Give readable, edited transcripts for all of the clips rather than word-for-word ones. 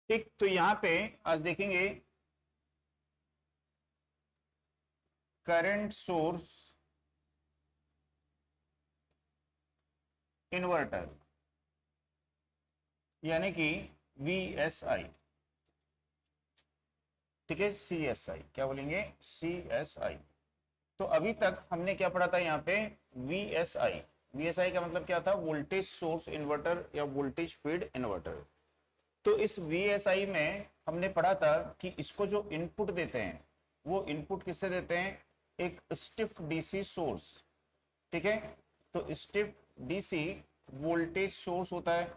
ठीक, तो यहां पे आज देखेंगे करंट सोर्स इन्वर्टर यानी कि VSI। ठीक है, CSI क्या बोलेंगे, CSI। तो अभी तक हमने क्या पढ़ा था यहाँ पे, VSI। VSI का मतलब क्या था, वोल्टेज सोर्स इन्वर्टर या वोल्टेज फीड इन्वर्टर। तो इस VSI में हमने पढ़ा था कि इसको जो इनपुट देते हैं वो इनपुट किससे देते हैं, एक स्टिफ डीसी सोर्स। ठीक है, तो स्टिफ डीसी वोल्टेज सोर्स होता है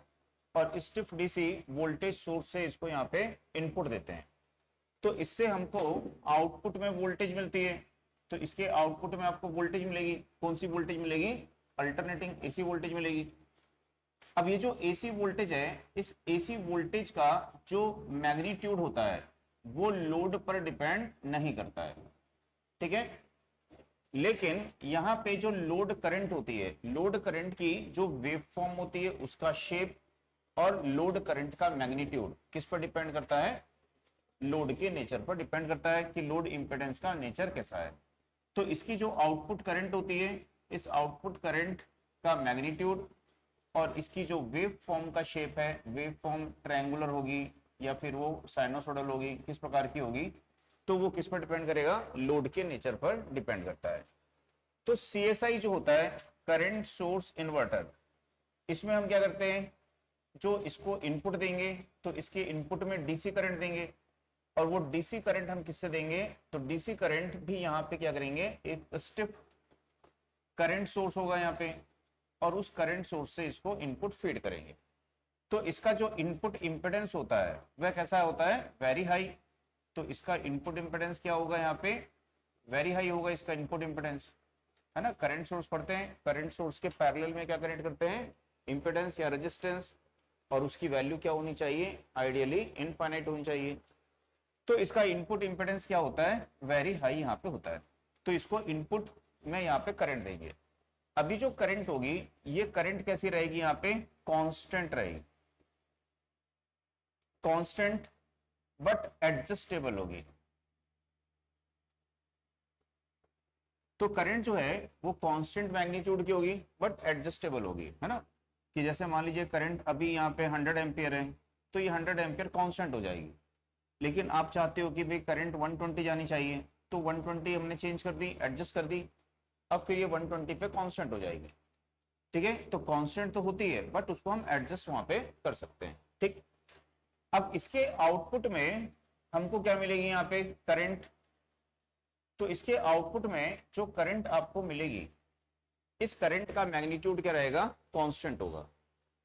और स्टिफ डीसी वोल्टेज सोर्स से इसको यहाँ पे इनपुट देते हैं। तो इससे हमको आउटपुट में वोल्टेज मिलती है। तो इसके आउटपुट में आपको वोल्टेज मिलेगी, कौन सी वोल्टेज मिलेगी, अल्टरनेटिंग एसी वोल्टेज मिलेगी। अब ये जो एसी वोल्टेज है, इस एसी वोल्टेज का जो मैग्नीट्यूड होता है वो लोड पर डिपेंड नहीं करता है। ठीक है, लेकिन यहां पे जो लोड करंट होती है, लोड करंट की जो वेव फॉर्म होती है उसका शेप और लोड करंट का मैग्नीट्यूड किस पर डिपेंड करता है, लोड के नेचर पर डिपेंड करता है कि लोड इंपेडेंस का नेचर कैसा है। तो इसकी जो आउटपुट करंट होती है, इस आउटपुट करंट का मैग्नीट्यूड और इसकी जो वेव फॉर्म का शेप है, वेव फॉर्म ट्रायंगुलर होगी या फिर वो साइनोसॉइडल होगी, किस प्रकार की होगी, तो वो किस पर डिपेंड करेगा, लोड के नेचर पर डिपेंड करता है। तो CSI जो होता है, करंट सोर्स इन्वर्टर, इसमें हम क्या करते हैं, जो इसको इनपुट देंगे तो इसके इनपुट में डीसी करंट देंगे और वो डीसी करंट हम किससे देंगे, तो डीसी करंट भी यहां पे क्या करेंगे, एक स्टिफ करंट सोर्स होगा यहाँ पे और उस करंट सोर्स से इसको इनपुट फीड करेंगे। तो इसका जो इनपुट इंपेडेंस होता है वह कैसा होता है, वेरी हाई। तो इसका इनपुट इंपेडेंस क्या होगा, यहाँ पे वेरी हाई होगा इसका इनपुट इंपेडेंस, है ना। करंट सोर्स पढ़ते हैं, करंट सोर्स के पैरेलल में क्या कनेक्ट करते हैं, इंपेडेंस या रेजिस्टेंस, और उसकी वैल्यू क्या होनी चाहिए, आइडियली इनफाइनाइट होनी चाहिए। तो इसका इनपुट इंपेडेंस क्या होता है, वेरी हाई यहाँ पे होता है। तो इसको इनपुट में यहाँ पे करंट देंगे। अभी जो करंट होगी, ये करंट कैसी रहेगी, यहाँ पे कांस्टेंट रहेगी, कांस्टेंट बट एडजस्टेबल होगी। तो करंट जो है वो कांस्टेंट मैग्नीट्यूड की होगी बट एडजस्टेबल होगी, है ना। कि जैसे मान लीजिए करंट अभी यहाँ पे 100 एम्पियर है तो ये 100 एम्पियर कांस्टेंट हो जाएगी। लेकिन आप चाहते हो कि भाई करंट 120 जानी चाहिए, तो 120 हमने चेंज कर दी, एडजस्ट कर दी, अब फिर ये 120 पे कांस्टेंट हो जाएगी। ठीक है, तो कांस्टेंट तो होती है बट उसको हम एडजस्ट वहां पे कर सकते हैं। ठीक, अब इसके आउटपुट में हमको क्या मिलेगी, यहाँ पे करंट। तो इसके आउटपुट में जो करंट आपको मिलेगी, इस करंट का मैग्नीट्यूड क्या रहेगा, कांस्टेंट होगा।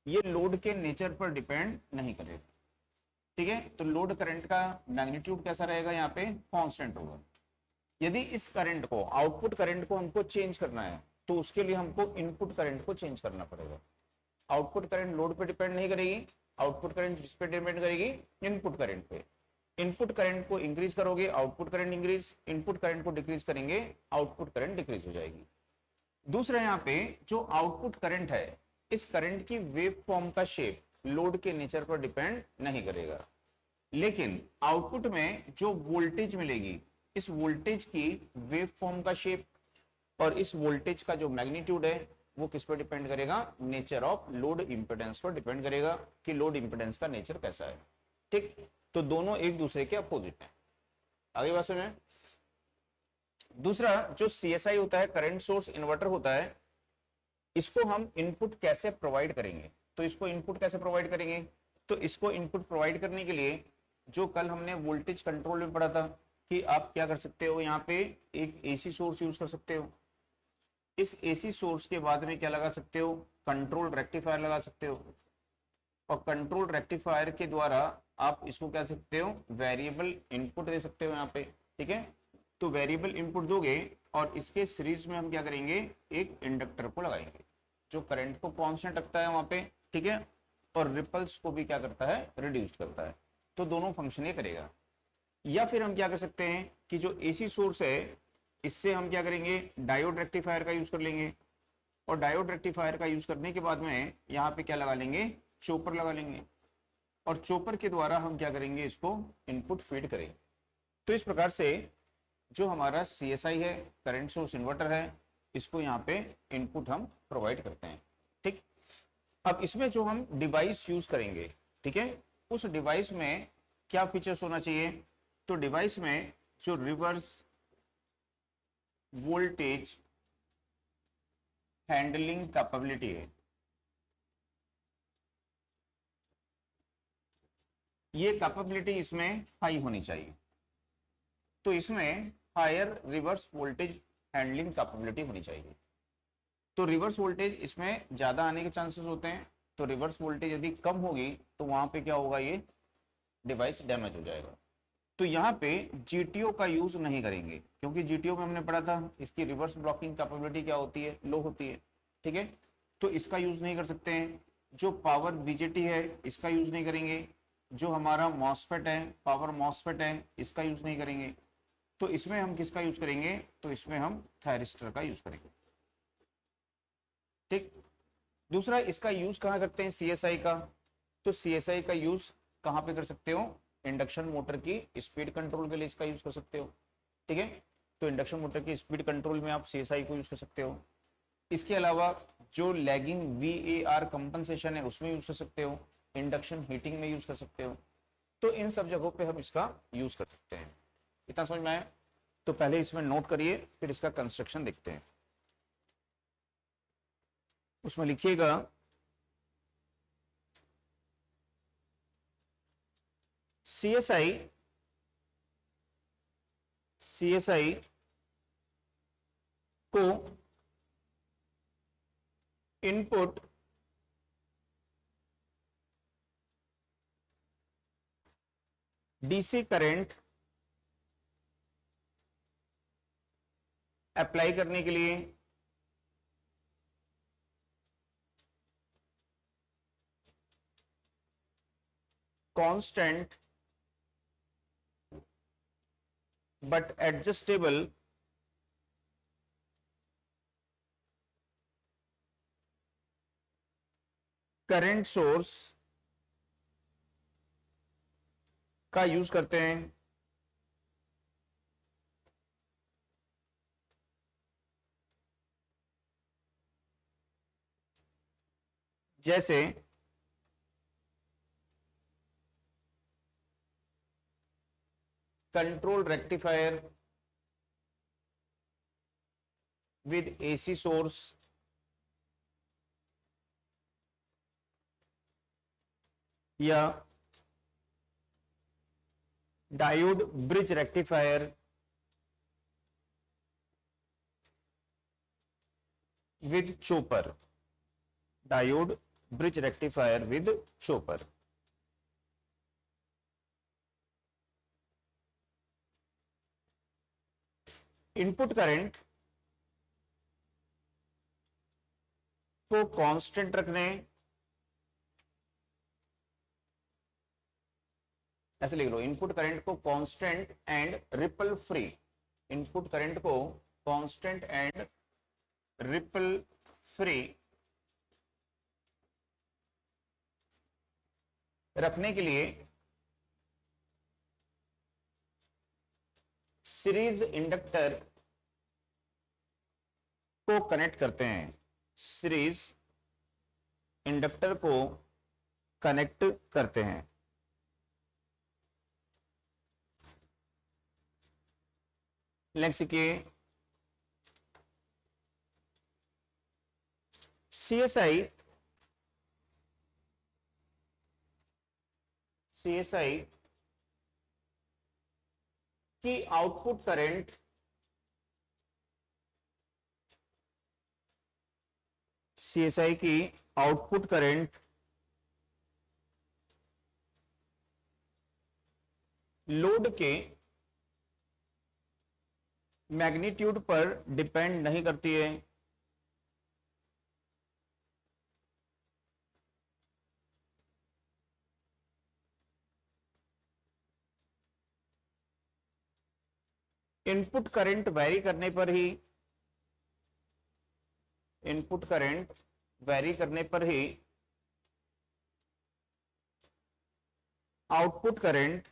ये लोड के नेचर पर डिपेंड नहीं करेगा। ठीक है, तो लोड करंट का मैग्नीट्यूड कैसा रहेगा, यहाँ पे कांस्टेंट होगा। यदि इस करंट को, आउटपुट करंट को हमको चेंज करना है तो उसके लिए हमको इनपुट करंट को चेंज करना पड़ेगा। आउटपुट करंट लोड पे डिपेंड नहीं करेगी, आउटपुट करंट जिस पे डिपेंड करेगी, इनपुट करंट पे। इनपुट करंट को इंक्रीज करोगे, output current increase, input current को डिक्रीज करेंगे, आउटपुट करंट डिक्रीज हो जाएगी। दूसरा, यहाँ पे जो आउटपुट करंट है, इस करंट की वेव फॉर्म का शेप लोड के नेचर पर डिपेंड नहीं करेगा। लेकिन आउटपुट में जो वोल्टेज मिलेगी, इस वोल्टेज की वेव फॉर्म का शेप और इस वोल्टेज का जो मैग्नीट्यूड है वो किस पर डिपेंड करेगा, नेचर ऑफ लोड इंपेडेंस पर डिपेंड करेगा कि लोड इंपेडेंस का नेचर कैसा है। ठीक, तो दोनों एक दूसरे के अपोजिट है। आगे बात सुनिए। दूसरा, जो CSI होता है, करंट सोर्स इन्वर्टर होता है, इसको हम इनपुट कैसे प्रोवाइड करेंगे, तो इसको इनपुट कैसे प्रोवाइड करेंगे, तो इसको इनपुट प्रोवाइड करने के लिए जो कल हमने वोल्टेज कंट्रोल में पढ़ा था कि आप क्या कर सकते हो, यहाँ पे एक AC सोर्स यूज कर सकते हो। इस AC सोर्स के बाद में क्या लगा सकते हो, कंट्रोल रेक्टिफायर लगा सकते हो, और कंट्रोल रेक्टिफायर के द्वारा आप इसको क्या सकते हो, वेरिएबल इनपुट दे सकते हो यहाँ पे। ठीक है, तो वेरिएबल इनपुट दोगे और इसके सीरीज में हम क्या करेंगे, एक इंडक्टर को लगाएंगे जो करंट को कांस्टेंट रखता है वहां पे। ठीक है, और रिपल्स को भी क्या करता है, रिड्यूस करता है। तो दोनों फंक्शन ये करेगा। या फिर हम क्या कर सकते हैं कि जो AC सोर्स है, इससे हम क्या करेंगे, डायोड रेक्टिफायर का यूज कर लेंगे, और डायोड रेक्टिफायर का यूज करने के बाद में यहाँ पे क्या लगा लेंगे, चोपर लगा लेंगे। और चॉपर के द्वारा हम क्या करेंगे, इसको इनपुट फीड करेंगे। तो इस प्रकार से जो हमारा CSI है, करंट सोर्स इन्वर्टर है, इसको यहाँ पे इनपुट हम प्रोवाइड करते हैं। ठीक, अब इसमें जो हम डिवाइस यूज करेंगे, ठीक है, उस डिवाइस में क्या फीचर्स होना चाहिए। तो डिवाइस में जो रिवर्स वोल्टेज हैंडलिंग कैपेबिलिटी है, ये कैपेबिलिटी इसमें हाई होनी चाहिए। तो इसमें higher reverse voltage handling capability होनी चाहिए। तो रिवर्स वोल्टेज इसमें ज्यादा आने के चांसेस होते हैं, तो रिवर्स वोल्टेज यदि कम होगी तो वहां पे क्या होगा, ये डिवाइस डैमेज हो जाएगा। तो यहाँ पे GTO का यूज नहीं करेंगे, क्योंकि GTO में हमने पढ़ा था इसकी रिवर्स ब्लॉकिंग कैपेबिलिटी क्या होती है, लो होती है। ठीक है, तो इसका यूज नहीं कर सकते हैं। जो पावर BJT है इसका यूज नहीं करेंगे। जो हमारा मॉसफेट है, पावर मॉसफेट है, इसका यूज नहीं करेंगे। तो इसमें हम किसका यूज करेंगे, तो इसमें हम थायरिस्टर का यूज करेंगे। ठीक, दूसरा इसका यूज कहाँ करते हैं CSI का, तो CSI का यूज कहाँ पे कर सकते हो, इंडक्शन मोटर की स्पीड कंट्रोल के लिए इसका यूज कर सकते हो। ठीक है, तो इंडक्शन मोटर की स्पीड कंट्रोल में आप CSI को यूज कर सकते हो। इसके अलावा जो लैगिंग VAR कंपनसेशन है उसमें यूज कर सकते हो, इंडक्शन हीटिंग में यूज कर सकते हो। तो इन सब जगहों पे हम इसका यूज कर सकते हैं। इतना समझ में आया। तो पहले इसमें नोट करिए, फिर इसका कंस्ट्रक्शन देखते हैं। उसमें लिखिएगा CSI को इनपुट DC करंट अप्लाई करने के लिए constant but adjustable current source का यूज करते हैं। जैसे control rectifier with AC source, या diode bridge rectifier with chopper, diode bridge rectifier with chopper. Input current को कांस्टेंट रखने, ऐसे लिख लो, इनपुट करंट को constant and ripple free, input current को कांस्टेंट एंड रिपल फ्री रखने के लिए सीरीज इंडक्टर को कनेक्ट करते हैं, सीरीज इंडक्टर को कनेक्ट करते हैं। नेक्स्ट देखिए, CSI की आउटपुट करंट CSI की आउटपुट करंट लोड के मैग्नीट्यूड पर डिपेंड नहीं करती है। इनपुट करंट वैरी करने पर ही, इनपुट करंट वैरी करने पर ही आउटपुट करंट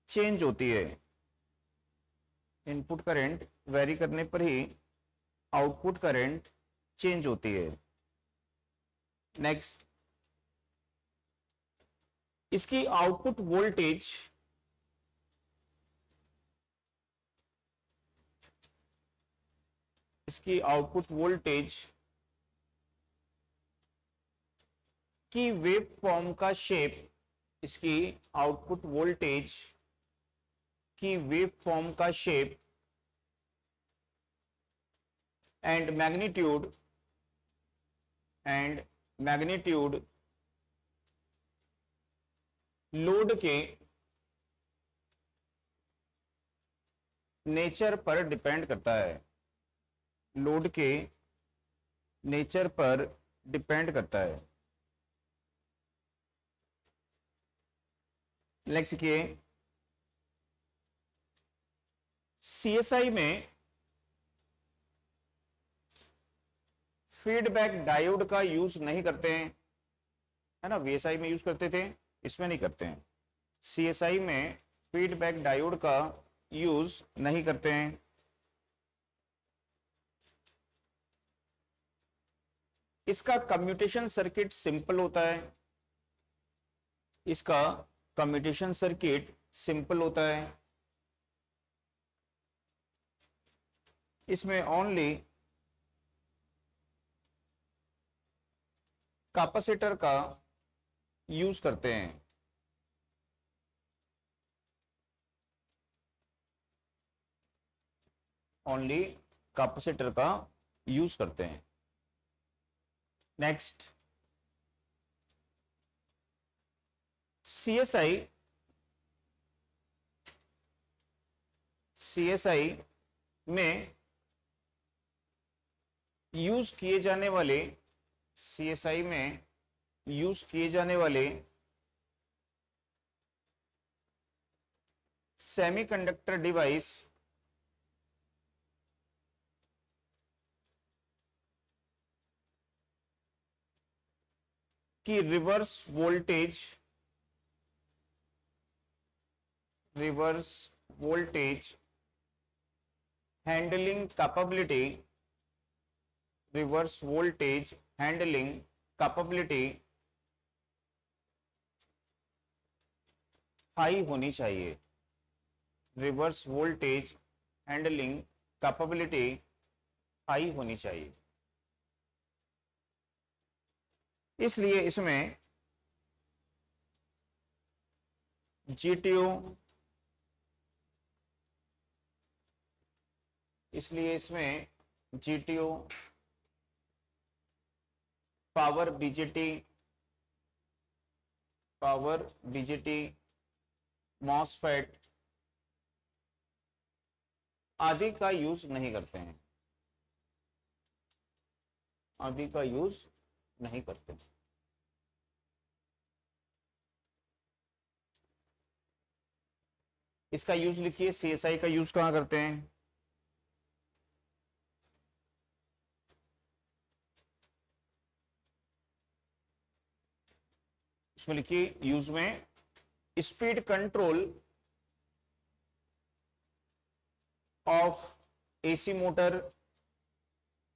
चेंज होती है, इनपुट करंट वेरी करने पर ही आउटपुट करंट चेंज होती है। नेक्स्ट, इसकी आउटपुट वोल्टेज इसकी आउटपुट वोल्टेज की वेव फॉर्म का शेप, इसकी आउटपुट वोल्टेज की वेव फॉर्म का शेप एंड मैग्नीट्यूड लोड के नेचर पर डिपेंड करता है, लोड के नेचर पर डिपेंड करता है। नेक्स्ट देखिए, सीएसआई में फीडबैक डायोड का यूज नहीं करते हैं, है ना, वीएसआई में यूज करते थे, इसमें नहीं करते हैं। सीएसआई में फीडबैक डायोड का यूज नहीं करते हैं। इसका कम्यूटेशन सर्किट सिंपल होता है, इसका कम्यूटेशन सर्किट सिंपल होता है। इसमें ओनली कैपेसिटर का यूज करते हैं, ओनली कैपेसिटर का यूज करते हैं। नेक्स्ट, सीएसआई में यूज किए जाने वाले सीएसआई में यूज किए जाने वाले सेमीकंडक्टर डिवाइस की reverse voltage handling capability, reverse voltage handling capability high होनी चाहिए, reverse voltage handling capability high होनी चाहिए। इसलिए इसमें जीटीओ, इसलिए इसमें जीटीओ, पावर बीजेटी, मॉसफेट आदि का यूज नहीं करते हैं, आदि का यूज नहीं करते हैं। इसका यूज लिखिए, सीएसआई का यूज कहां करते हैं? उसमें लिखिए, यूज में speed control of AC motor,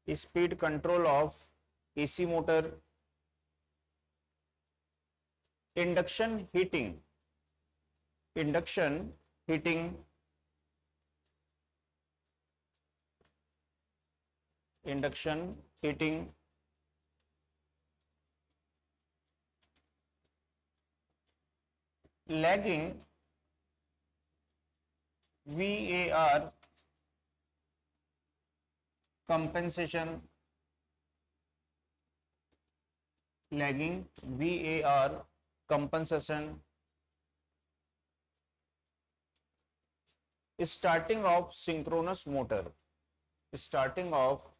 speed control of AC motor, induction heating, induction heating, lagging VAR compensation, lagging VAR compensation, starting of synchronous motor, starting of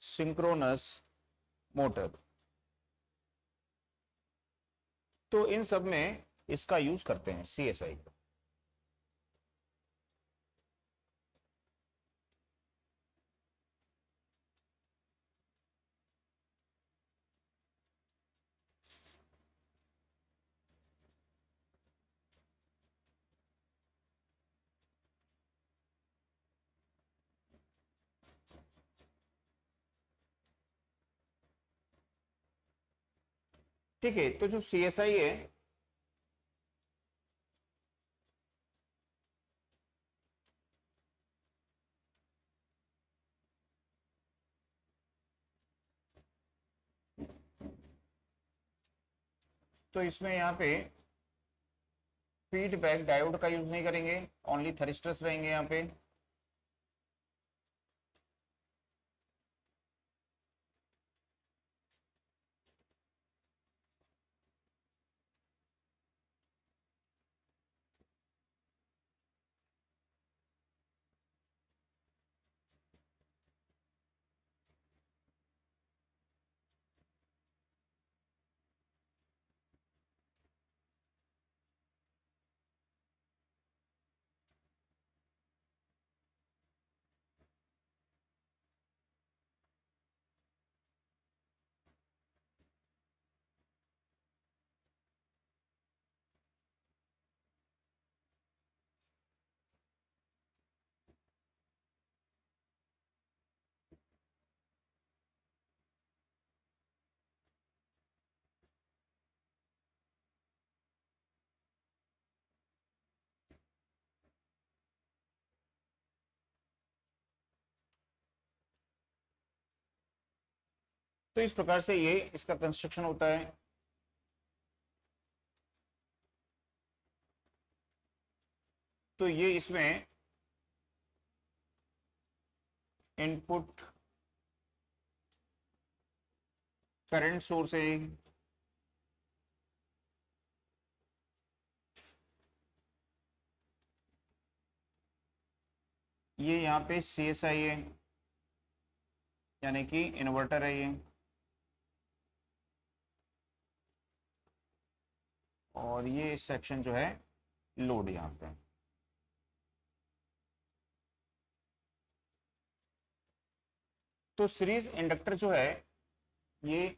synchronous motor. तो इन सब में इसका यूज करते हैं सीएसआई का। ठीक है, तो जो CSI है तो इसमें यहाँ पे फीडबैक डायोड का यूज नहीं करेंगे, ओनली थरिस्टर्स रहेंगे यहाँ पे। तो इस प्रकार से ये इसका कंस्ट्रक्शन होता है। तो ये इसमें इनपुट करंट सोर्स है, ये यहाँ पे CSI है यानी कि इन्वर्टर है ये, और ये सेक्शन जो है लोड यहाँ पे। तो सीरीज इंडक्टर जो है ये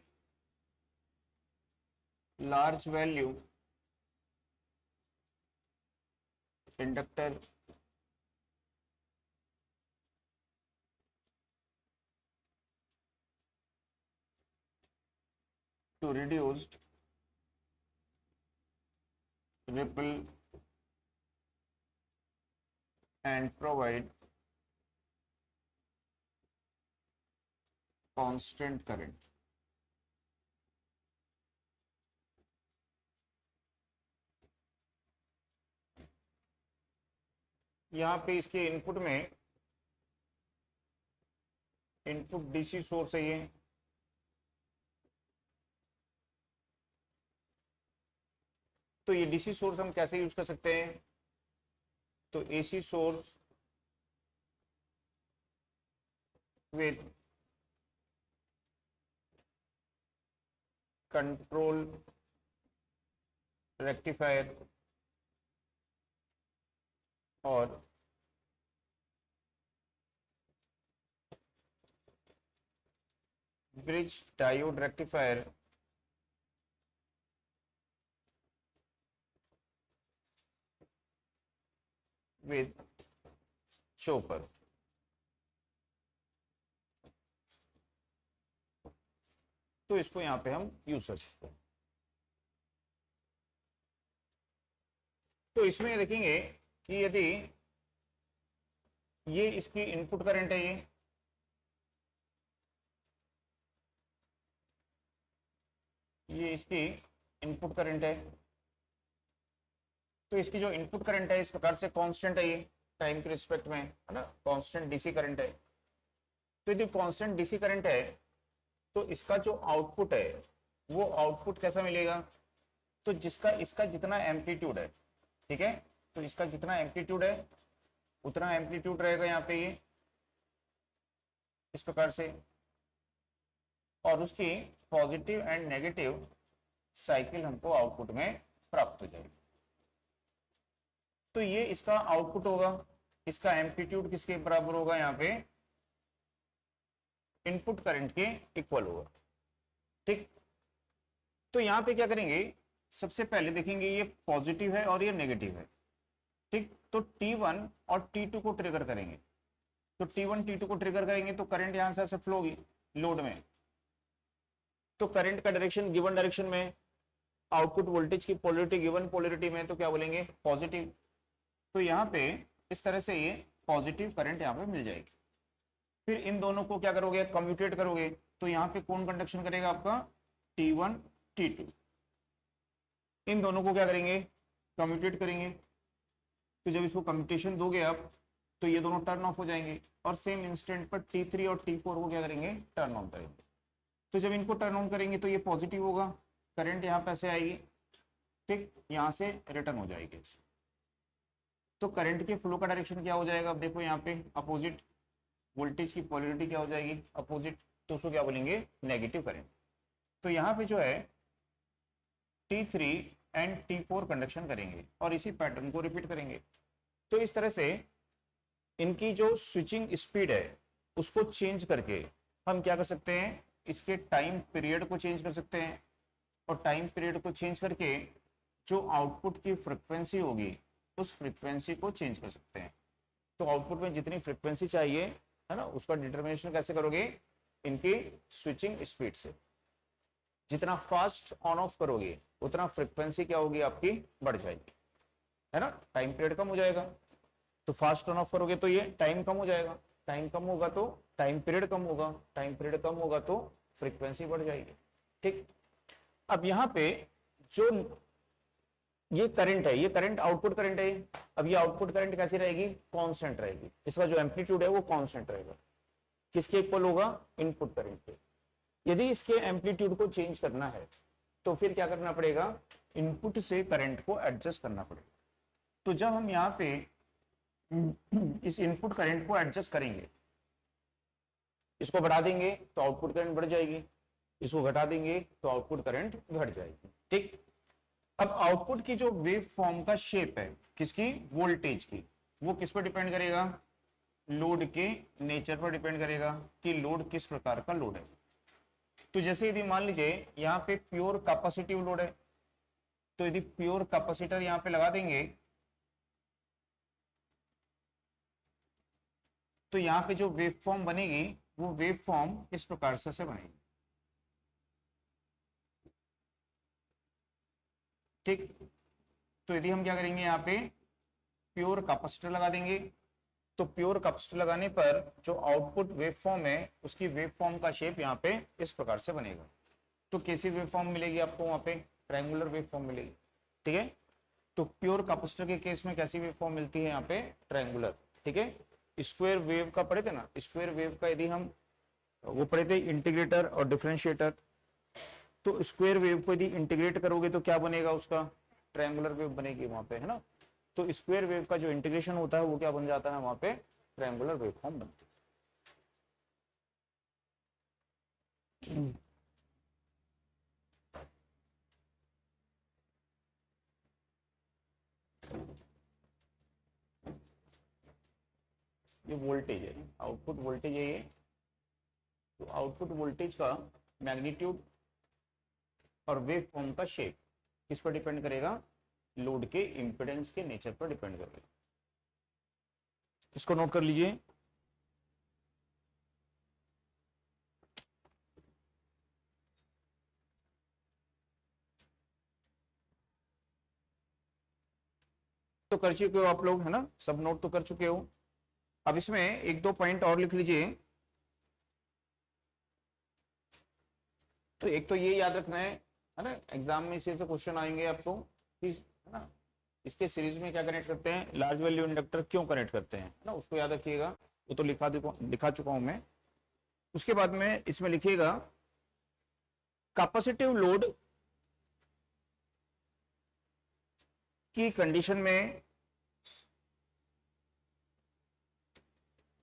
large value inductor to reduced ripple and provide constant current। यहाँ पे इसके इनपुट में इनपुट DC सोर्स है ये, तो ये DC सोर्स हम कैसे यूज कर सकते हैं? तो AC source with control rectifier और bridge diode rectifier with chopper. तो इसको यहां पे हम यूज कर सकते हैं। तो इसमें देखेंगे कि यदि ये इसकी इनपुट करंट है, ये इसकी इनपुट करंट है, तो इसकी जो इनपुट करंट है इस प्रकार से कांस्टेंट है, ये टाइम के रिस्पेक्ट में है ना, कांस्टेंट DC करंट है। तो यदि कांस्टेंट DC करंट है तो इसका जो आउटपुट है वो आउटपुट कैसा मिलेगा? तो जिसका इसका जितना एम्पलीट्यूड है, ठीक है, तो इसका जितना एम्पलीट्यूड है उतना एम्पलीट्यूड रहेगा यहाँ पे ये इस प्रकार से, और उसकी पॉजिटिव एंड नेगेटिव साइकिल हमको आउटपुट में प्राप्त हो जाएगी। तो ये इसका आउटपुट होगा, इसका एम्पलीट्यूड किसके बराबर होगा? यहाँ पे इनपुट करंट के इक्वल होगा, ठीक। तो यहाँ पे क्या करेंगे, सबसे पहले देखेंगे ये पॉजिटिव है और ये नेगेटिव है, ठीक। तो T1 और T2 को ट्रिगर करेंगे, तो T1 T2 को ट्रिगर करेंगे तो करंट यहां से फ्लो होगी लोड में, तो करंट का डायरेक्शन गिवन डायरेक्शन में, आउटपुट वोल्टेज की पोलरिटी गिवन पोलरिटी में तो क्या बोलेंगे पॉजिटिव। तो यहाँ पे इस तरह से ये पॉजिटिव करंट यहाँ पे मिल जाएगी। फिर इन दोनों को क्या करोगे कम्यूटेट करोगे, तो यहाँ पे कौन कंडक्शन करेगा आपका T1 T2, इन दोनों को क्या करेंगे कम्यूटेट करेंगे। तो जब इसको कम्यूटेशन दोगे आप तो ये दोनों टर्न ऑफ हो जाएंगे और सेम इंस्टेंट पर T3 और T4 को क्या करेंगे टर्न ऑन करेंगे। तो जब इनको टर्न ऑन करेंगे तो ये पॉजिटिव होगा, करंट यहाँ पे ऐसे आएगी, ठीक, यहाँ से रिटर्न हो जाएगी। तो करंट के फ्लो का डायरेक्शन क्या हो जाएगा, अब देखो यहाँ पे अपोजिट, वोल्टेज की पोलरिटी क्या हो जाएगी अपोजिट, तो उसको क्या बोलेंगे नेगेटिव करंट। तो यहाँ पे जो है T3 एंड T4 कंडक्शन करेंगे और इसी पैटर्न को रिपीट करेंगे। तो इस तरह से इनकी जो स्विचिंग स्पीड है उसको चेंज करके हम क्या कर सकते हैं, इसके टाइम पीरियड को चेंज कर सकते हैं और टाइम पीरियड को चेंज करके जो आउटपुट की फ्रिक्वेंसी होगी उस फ्रिक्वेंसी को चेंज कर सकते हैं। तो आउटपुट में जितनी फ्रिक्वेंसी चाहिए है ना उसका डिटर्मिनेशन कैसे करोगे, इनकी स्विचिंग स्पीड से। जितना फास्ट ऑन ऑफ करोगे उतना फ्रिक्वेंसी क्या होगी आपकी बढ़ जाएगी, है ना, टाइम पीरियड कम हो जाएगा। तो फास्ट ऑन ऑफ करोगे तो ये टाइम कम हो जाएगा, टाइम कम होगा तो टाइम पीरियड कम होगा, टाइम पीरियड कम होगा तो फ्रीक्वेंसी बढ़ जाएगी, ठीक। अब यहाँ पे जो ये करंट है, ये करंट आउटपुट करंट है, अब ये आउटपुट करंट कैसी रहेगी कांस्टेंट रहेगी, इसका जो एम्पलीट्यूड है वो कांस्टेंट रहेगा, किसके इक्वल होगा इनपुट करंट के। यदि इसके एम्पलीट्यूड को चेंज करना है तो फिर क्या करना पड़ेगा, इनपुट से करंट को एडजस्ट करना पड़ेगा। तो जब हम यहाँ पे इस इनपुट करंट को एडजस्ट करेंगे, इसको बढ़ा देंगे तो आउटपुट करंट बढ़ जाएगी, इसको घटा देंगे तो आउटपुट करंट घट जाएगी, ठीक। अब आउटपुट की जो वेव फॉर्म का शेप है किसकी, वोल्टेज की, वो किस पर डिपेंड करेगा, लोड के नेचर पर डिपेंड करेगा कि लोड किस प्रकार का लोड है। तो जैसे यदि मान लीजिए यहाँ पे प्योर कैपेसिटिव लोड है, तो यदि प्योर कैपेसिटर यहाँ पे लगा देंगे तो यहाँ पे जो वेव फॉर्म बनेगी वो वेव फॉर्म इस प्रकार से बनेगी, ठीक। तो यदि हम क्या करेंगे यहाँ पे प्योर कैपेसिटर लगा देंगे तो प्योर कैपेसिटर लगाने पर जो आउटपुट वेव फॉर्म है उसकी वेव फॉर्म का शेप यहाँ पे इस प्रकार से बनेगा। तो कैसी वेव फॉर्म मिलेगी आपको वहां पे, ट्रायंगुलर वेव फॉर्म मिलेगी, ठीक है। तो प्योर कैपेसिटर के केस में कैसी वेव फॉर्म मिलती है यहाँ पे ट्रायंगुलर, ठीक है। स्क्वायर वेव का पढ़े थे ना, स्क्वायर वेव का यदि हम वो पढ़े थे इंटीग्रेटर और डिफरेंशिएटर, तो स्क्वायर वेव को यदि इंटीग्रेट करोगे तो क्या बनेगा उसका ट्रायंगुलर वेव बनेगी वहां पे, है ना। तो स्क्वायर वेव का जो इंटीग्रेशन होता है वो क्या बन जाता है वहां पे ट्रायंगुलर वेव फॉर्म बनती है। ये वोल्टेज है, आउटपुट वोल्टेज है ये। तो आउटपुट वोल्टेज का मैग्नीट्यूड और वेव फॉर्म का शेप किस पर डिपेंड करेगा, लोड के इंपेडेंस के नेचर पर डिपेंड करेगा। इसको नोट कर लीजिए। तो कर चुके हो आप लोग, है ना, सब नोट तो कर चुके हो। अब इसमें एक दो पॉइंट और लिख लीजिए। तो एक तो ये याद रखना है ना, एग्जाम में इसी से क्वेश्चन आएंगे आपको कि, है ना, इसके सीरीज में क्या कनेक्ट करते हैं, लार्ज वैल्यू इंडक्टर क्यों कनेक्ट करते हैं, है ना, उसको याद रखिएगा। वो तो लिखा चुका हूं मैं। उसके बाद में इसमें लिखिएगा कैपेसिटिव लोड की कंडीशन में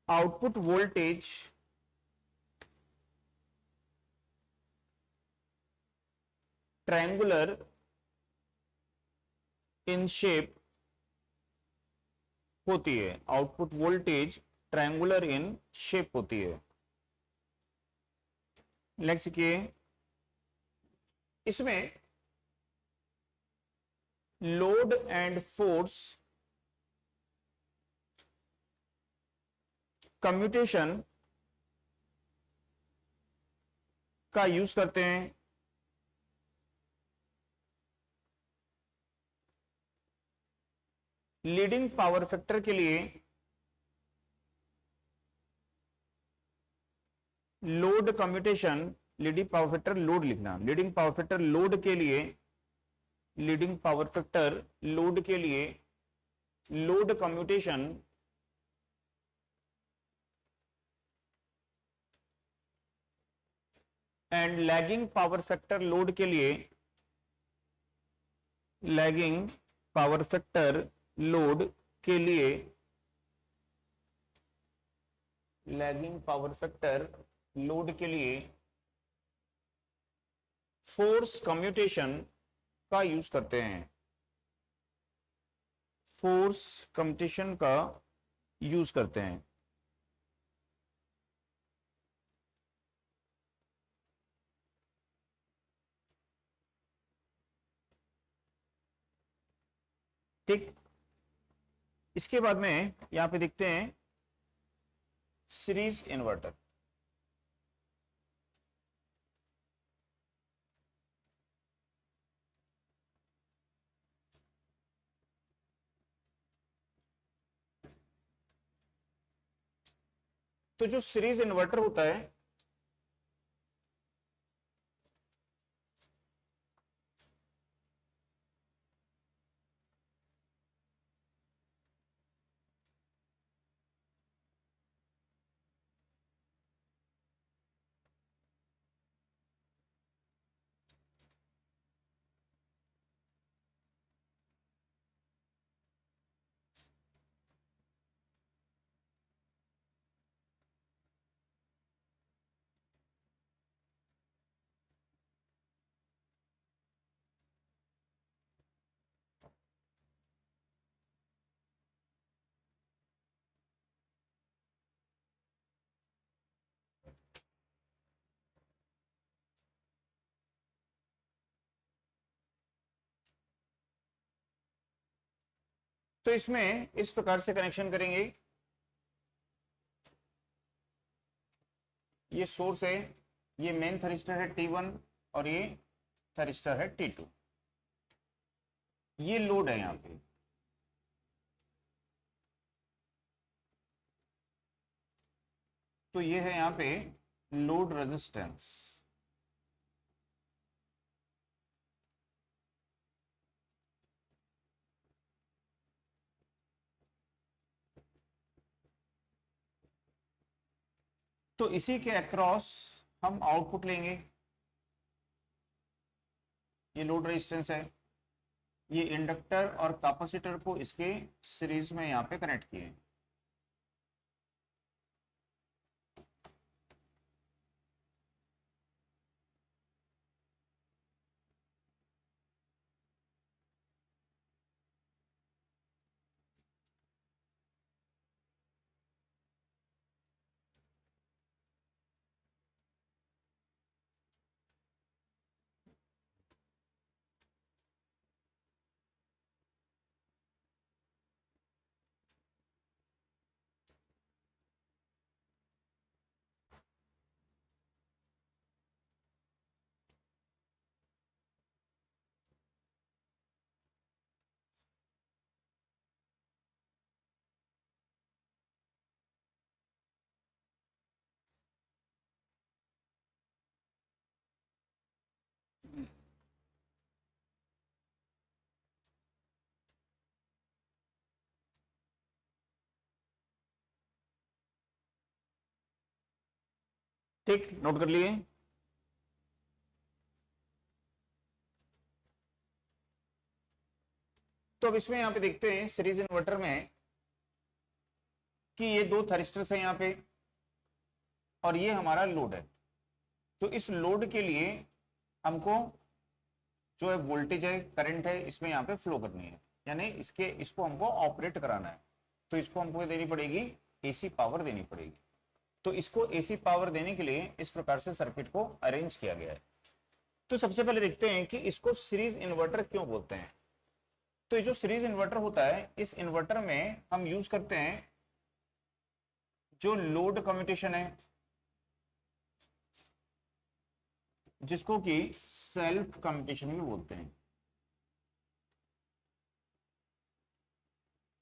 output voltage triangular in shape होती है, output voltage triangular in shape होती है। नेक्स्ट देखिए, इसमें लोड एंड फोर्स कम्यूटेशन का यूज करते हैं लीडिंग पावर फैक्टर के लिए load commutation, leading power factor load लिखना, लीडिंग पावर फैक्टर लोड के लिए, लीडिंग पावर फैक्टर लोड के लिए load commutation and lagging power factor load के लिए, लैगिंग पावर फैक्टर लोड के लिए, लैगिंग पावर फैक्टर लोड के लिए फोर्स कम्यूटेशन का यूज करते हैं, फोर्स कम्यूटेशन का यूज करते हैं। ठीक, इसके बाद में यहां पे देखते हैं सीरीज इन्वर्टर। तो जो सीरीज इन्वर्टर होता है, तो इसमें इस प्रकार से कनेक्शन करेंगे, ये सोर्स है, ये मेन थरिस्टर है T1 और ये थरिस्टर है T2, ये लोड है यहां पे, तो ये है यहां पे लोड रेजिस्टेंस। तो इसी के अक्रॉस हम आउटपुट लेंगे, ये लोड रेजिस्टेंस है, ये इंडक्टर और कैपेसिटर को इसके सीरीज में यहां पे कनेक्ट किए। ठीक, नोट कर लिए। तो अब इसमें यहां पे देखते हैं सीरीज इन्वर्टर में कि ये दो थरिस्टर्स है यहां पे और ये हमारा लोड है। तो इस लोड के लिए हमको जो है वोल्टेज है, करंट है, इसमें यहाँ पे फ्लो करनी है, यानी इसको हमको ऑपरेट कराना है। तो इसको हमको देनी पड़ेगी, एसी पावर देनी पड़ेगी। तो इसको एसी पावर देने के लिए इस प्रकार से सर्किट को अरेंज किया गया है। तो सबसे पहले देखते हैं कि इसको सीरीज इन्वर्टर क्यों बोलते हैं। तो ये जो सीरीज इन्वर्टर होता है, इस इन्वर्टर में हम यूज करते हैं जो लोड कम्यूटेशन है, जिसको कि सेल्फ कम्यूटेशन भी बोलते हैं।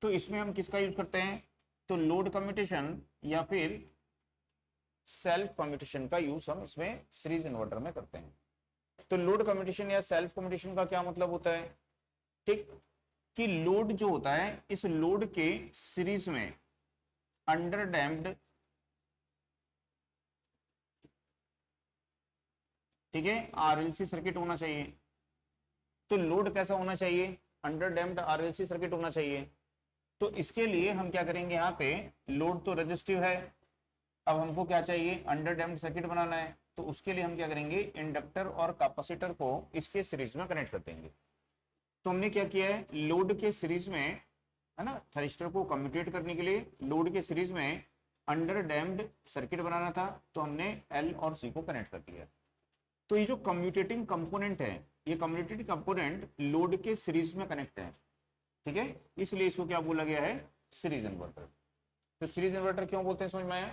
तो इसमें हम किसका यूज करते हैं, तो लोड कम्यूटेशन या फिर सेल्फ कम्यूटेशन का यूज हम इसमें सीरीज इन्वर्टर में करते हैं। तो लोड कम्यूटेशन या सेल्फ कम्यूटेशन का क्या मतलब होता है, ठीक, कि लोड जो होता है इस लोड के सीरीज में अंडर डैम्प्ड, ठीक है, आरएलसी सर्किट होना चाहिए। तो लोड कैसा होना चाहिए, अंडर डैम्प्ड आरएलसी सर्किट होना चाहिए। तो इसके लिए हम क्या करेंगे, यहाँ पे लोड तो रेजिस्टिव है, अब हमको क्या चाहिए, अंडर डैम्प्ड सर्किट बनाना है। तो उसके लिए हम क्या करेंगे, इंडक्टर और कैपेसिटर को इसके सीरीज में कनेक्ट कर देंगे। तो हमने क्या किया है, लोड के सीरीज में, है ना, थरिस्टर को कम्यूटेट करने के लिए लोड के सीरीज में अंडर डैम्प्ड सर्किट बनाना था, तो हमने एल और सी को कनेक्ट कर दिया। तो ये जो कम्यूटेटिंग कंपोनेंट है, ये कम्यूटेटिंग कंपोनेंट लोड के सीरीज में कनेक्ट है, ठीक है, इसलिए इसको क्या बोला गया है, सीरीज इन्वर्टर। तो सीरीज इन्वर्टर क्यों बोलते हैं, समझ में आया,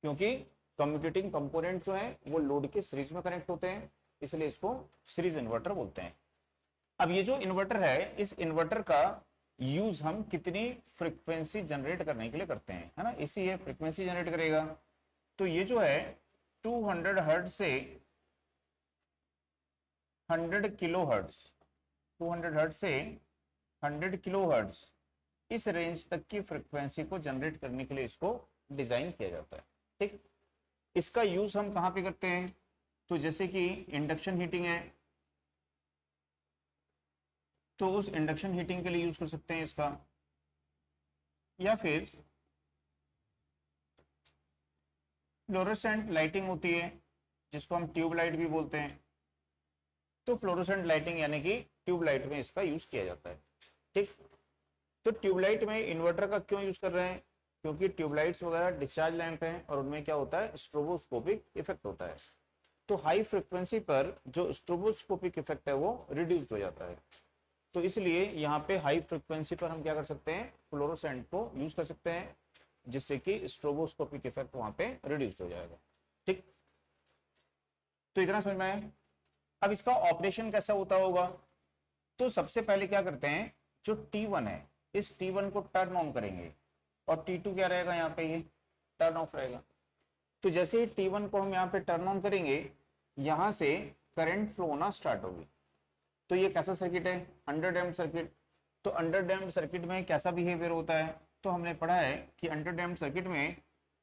क्योंकि कम्यूटेटिंग कंपोनेंट जो है वो लोड के सीरीज में कनेक्ट होते हैं, इसलिए इसको सीरीज इन्वर्टर बोलते हैं। अब ये जो इन्वर्टर है, इस इन्वर्टर का यूज हम कितनी फ्रीक्वेंसी जनरेट करने के लिए करते हैं, है ना, इसी है फ्रीक्वेंसी जनरेट करेगा। तो ये जो है 200 हर्ट्ज से 100 किलो हर्ट्ज, 200 हर्ट्ज से 100 किलो हर्ट्ज, इस रेंज तक की फ्रीक्वेंसी को जनरेट करने के लिए इसको डिजाइन किया जाता है, ठीक। इसका यूज हम कहां पे करते हैं, तो जैसे कि इंडक्शन हीटिंग है, तो उस इंडक्शन हीटिंग के लिए यूज कर सकते हैं इसका, या फिर फ्लोरोसेंट लाइटिंग होती है जिसको हम ट्यूब लाइट भी बोलते हैं। तो फ्लोरोसेंट लाइटिंग यानी कि ट्यूब लाइट में इसका यूज किया जाता है, ठीक। तो ट्यूबलाइट में इन्वर्टर का क्यों यूज कर रहे हैं, क्योंकि ट्यूबलाइट्स वगैरह डिस्चार्ज लैंप हैं और उनमें क्या होता है, स्ट्रोबोस्कोपिक इफेक्ट होता है। तो हाई फ्रिक्वेंसी पर जो स्ट्रोबोस्कोपिक इफेक्ट है वो रिड्यूस्ड हो जाता है। तो इसलिए यहाँ पे हाई फ्रिक्वेंसी पर हम क्या कर सकते हैं, फ्लोरोसेंट को यूज कर सकते हैं, जिससे कि स्ट्रोबोस्कोपिक इफेक्ट वहां पे रिड्यूस्ड हो जाएगा, ठीक। तो इतना समझ में आया। अब इसका ऑपरेशन कैसा होता होगा, तो सबसे पहले क्या करते हैं, जो T1 है इस T1 को टर्न ऑन करेंगे और T2 क्या रहेगा, यहाँ पे ये टर्न ऑफ रहेगा। तो जैसे ही T1 को हम यहाँ पे टर्न ऑन करेंगे, यहाँ से करंट फ्लो होना स्टार्ट होगी। तो ये कैसा सर्किट है, अंडर डैम्प्ड सर्किट। तो अंडर डैम्प्ड सर्किट में कैसा बिहेवियर होता है, तो हमने पढ़ा है कि अंडर डैम्प्ड सर्किट में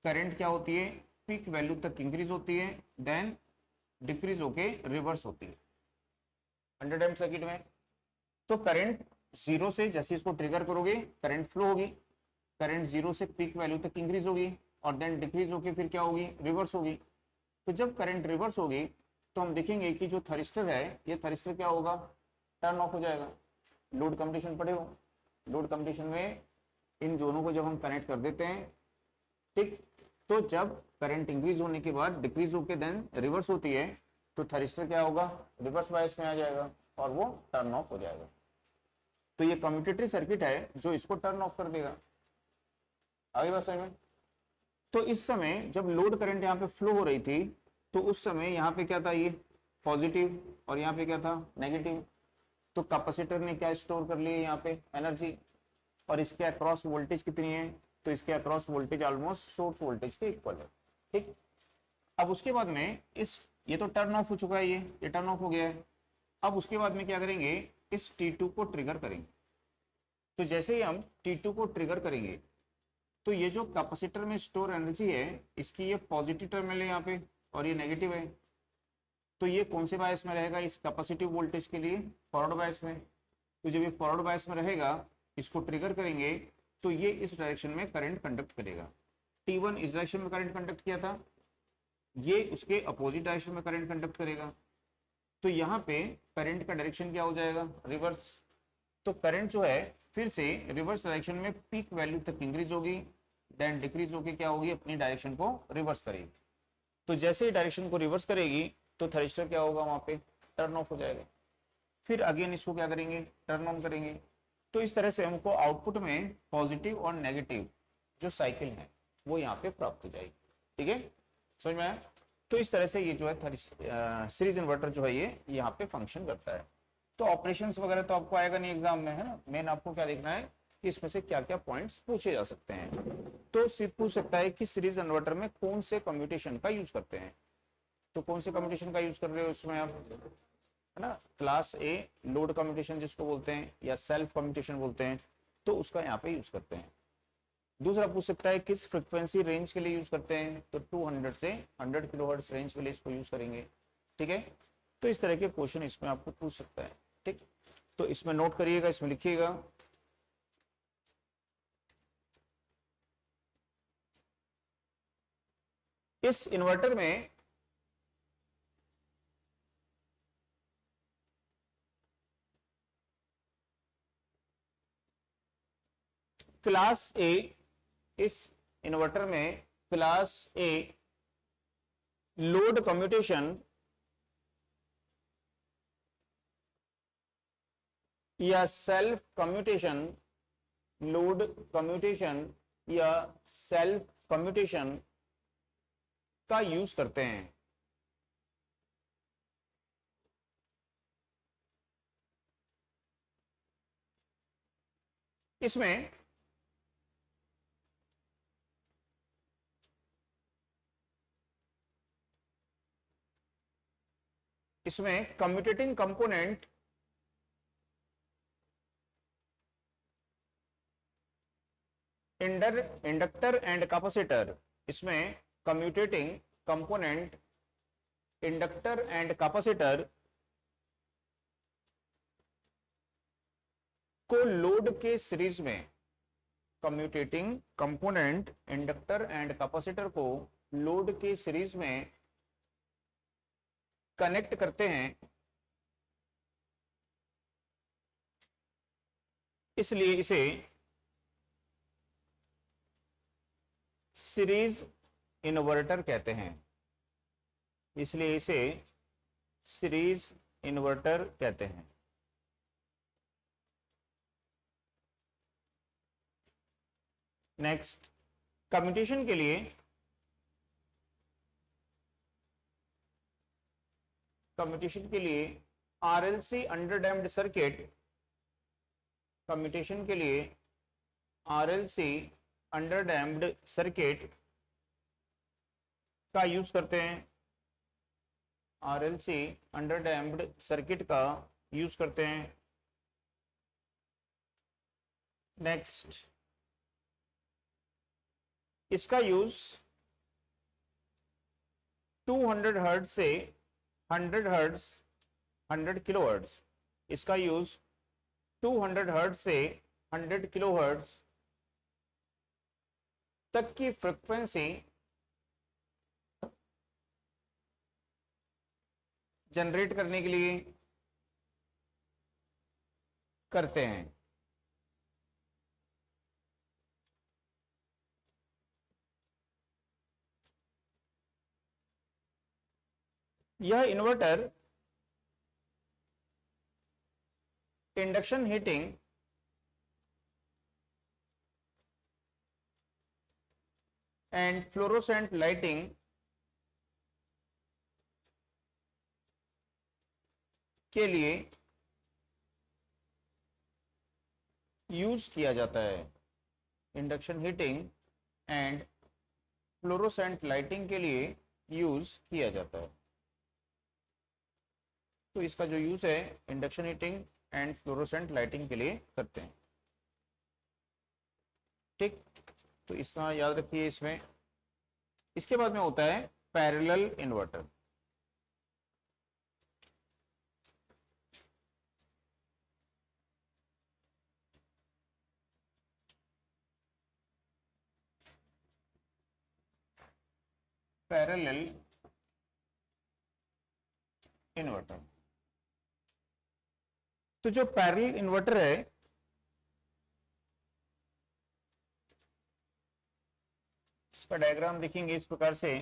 करंट क्या होती है, पीक वैल्यू तक इंक्रीज होती है, देन डिक्रीज होके रिवर्स होती है अंडर डैम्प्ड सर्किट में। तो करंट जीरो से, जैसे इसको ट्रिगर करोगे करंट फ्लो होगी, करंट जीरो से पीक वैल्यू तक इंक्रीज होगी और देन डिक्रीज होके फिर क्या होगी, रिवर्स होगी। तो जब करंट रिवर्स होगी तो हम देखेंगे कि जो थरिस्टर है, ये थरिस्टर क्या होगा, टर्न ऑफ हो जाएगा। लोड कंडीशन पढ़े हो, लोड कंडीशन में इन दोनों को जब हम कनेक्ट कर देते हैं, ठीक, तो जब करंट इंक्रीज होने के बाद डिक्रीज होके देन रिवर्स होती है, तो थरिस्टर क्या होगा, रिवर्स बायस में आ जाएगा और वो टर्न ऑफ हो जाएगा। तो ये कम्यूटेटरी सर्किट है जो इसको टर्न ऑफ कर देगा। आगे बात समझ में। तो इस समय जब लोड करंट यहाँ पे फ्लो हो रही थी, तो उस समय यहाँ पे क्या था, ये पॉजिटिव और यहाँ पे क्या था, नेगेटिव। तो कैपेसिटर ने क्या स्टोर कर लिया यहाँ पे, एनर्जी, और इसके अक्रॉस वोल्टेज कितनी है, तो इसके across voltage almost source voltage के इक्वल है, ठीक। अब उसके बाद में ये तो टर्न ऑफ हो चुका है, ये टर्न ऑफ हो गया है। अब उसके बाद में क्या करेंगे, इस T2 को ट्रिगर करेंगे। तो जैसे ही हम T2 को ट्रिगर करेंगे, तो ये जो कैपेसिटर में स्टोर एनर्जी है, इसकी ये पॉजिटिव टर्मिनल है यहाँ पे और ये नेगेटिव है। तो ये कौन से बायस में रहेगा, इस कैपेसिटिव वोल्टेज के लिए फॉरवर्ड बायस में। तो जब ये फॉरवर्ड बायस में रहेगा, इसको ट्रिगर करेंगे तो ये इस डायरेक्शन में करंट कंडक्ट करेगा। T1 इस डायरेक्शन में करंट कंडक्ट किया था, ये उसके अपोजिट डायरेक्शन में करंट कंडक्ट करेगा। तो यहाँ पे करंट का डायरेक्शन क्या हो जाएगा, रिवर्स। तो करंट जो है फिर से रिवर्स डायरेक्शन में पीक वैल्यू तक इंक्रीज होगी, देन डिक्रीज होगी, क्या होगी, अपनी डायरेक्शन को रिवर्स करेगी। तो जैसे ही डायरेक्शन को रिवर्स करेगी तो थरिस्टर क्या होगा, वहां पे टर्न ऑफ हो जाएगा। फिर अगेन इसको क्या करेंगे, टर्न ऑन करेंगे। तो इस तरह से हमको आउटपुट में पॉजिटिव और नेगेटिव जो साइकिल है वो यहाँ पे प्राप्त हो जाएगी, ठीक है, समझ में आया। तो इस तरह से ये जो है सीरीज इन्वर्टर जो है ये यहाँ पे फंक्शन करता है। तो ऑपरेशंस वगैरह तो आपको आएगा नहीं एग्जाम में, है ना, मेन आपको क्या देखना है कि इसमें से क्या क्या पॉइंट्स पूछे जा सकते हैं। तो सिर्फ पूछ सकता है कि सीरीज इन्वर्टर में कौन से कम्यूटेशन का यूज करते हैं। तो कौन से कम्यूटेशन का यूज कर रहे हो इसमें आप, है ना, क्लास ए लोड कम्यूटेशन जिसको बोलते हैं या सेल्फ कम्यूटेशन बोलते हैं, तो उसका यहाँ पे यूज करते हैं। दूसरा पूछ सकता है किस फ्रिक्वेंसी रेंज के लिए यूज करते हैं, तो 200 से 100 किलोहर्ट्ज रेंज के लिए इसको यूज करेंगे। ठीक है, तो इस तरह के क्वेश्चन इसमें आपको पूछ सकता है। ठीक, तो इसमें नोट करिएगा, इसमें लिखिएगा। इस इन्वर्टर में क्लास ए, इस इन्वर्टर में क्लास ए लोड कम्यूटेशन या सेल्फ कम्यूटेशन, लोड कम्यूटेशन या सेल्फ कम्यूटेशन का यूज करते हैं। इसमें इसमें commutating component inductor and capacitor, इसमें commutating component inductor and capacitor को लोड के सीरीज में, commutating component inductor and capacitor को लोड के सीरीज में कनेक्ट करते हैं। इसलिए इसे सीरीज इन्वर्टर कहते हैं। इसलिए इसे सीरीज इन्वर्टर कहते हैं। नेक्स्ट, कम्यूटेशन के लिए आरएलसी अंडरडैम्प्ड सर्किट, कम्यूटेशन के लिए आरएलसी अंडरडैम्प्ड सर्किट का यूज करते हैं। आरएलसी अंडरडैम्प्ड सर्किट का यूज करते हैं। नेक्स्ट, इसका यूज 200 हर्ट्ज से 100 हर्ट्ज 100 किलो हर्ट्ज, इसका यूज 200 हर्ट्ज से 100 किलो हर्ट्ज तक की फ्रीक्वेंसी जनरेट करने के लिए करते हैं। यह inverter induction heating and fluorescent lighting के लिए यूज किया जाता है। Induction heating and fluorescent lighting के लिए यूज किया जाता है। तो इसका जो यूज है induction heating and fluorescent lighting के लिए करते हैं। ठीक, तो इसका याद रखिए। इसमें इसके बाद में होता है पैरेलल इन्वर्टर। पैरेलल इन्वर्टर, तो जो पैरेलल इन्वर्टर है इसका डायग्राम देखेंगे इस प्रकार से।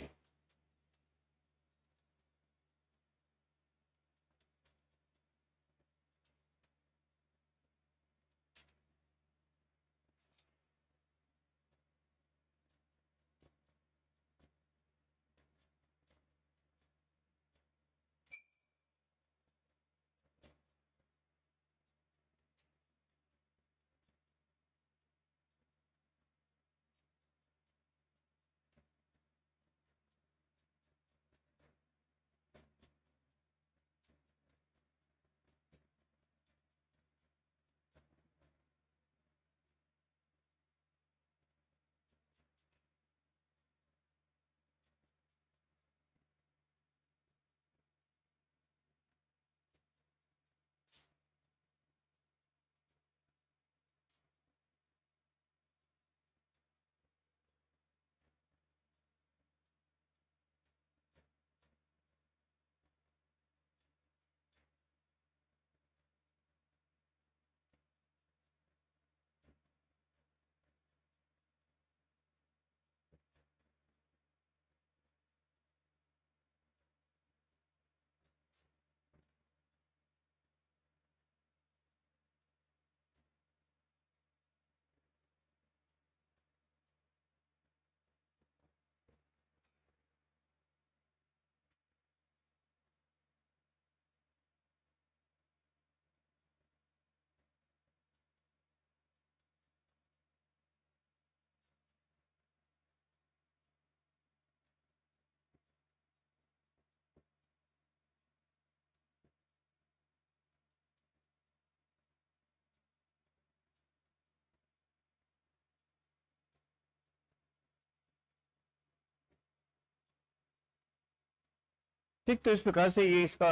ठीक, तो इस प्रकार से ये इसका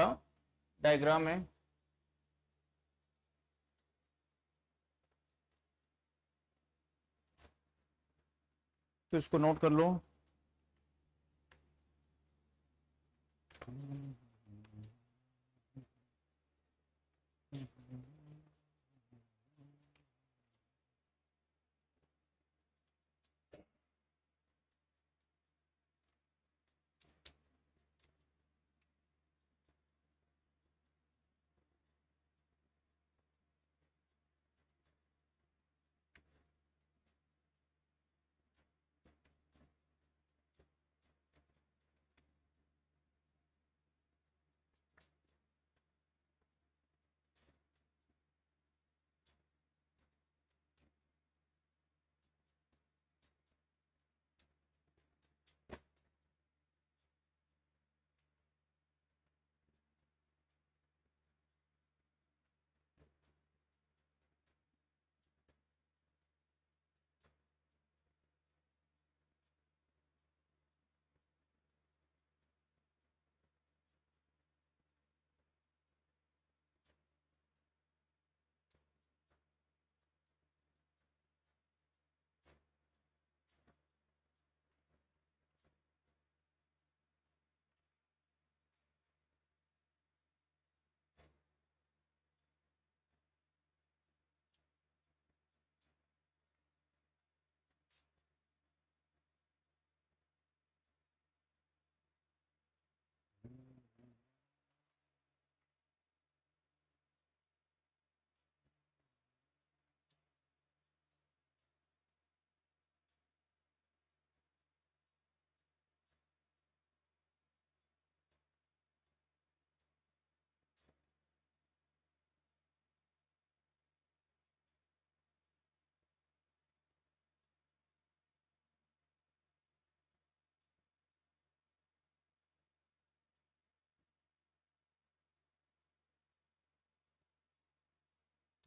डायग्राम है। तो इसको नोट कर लो।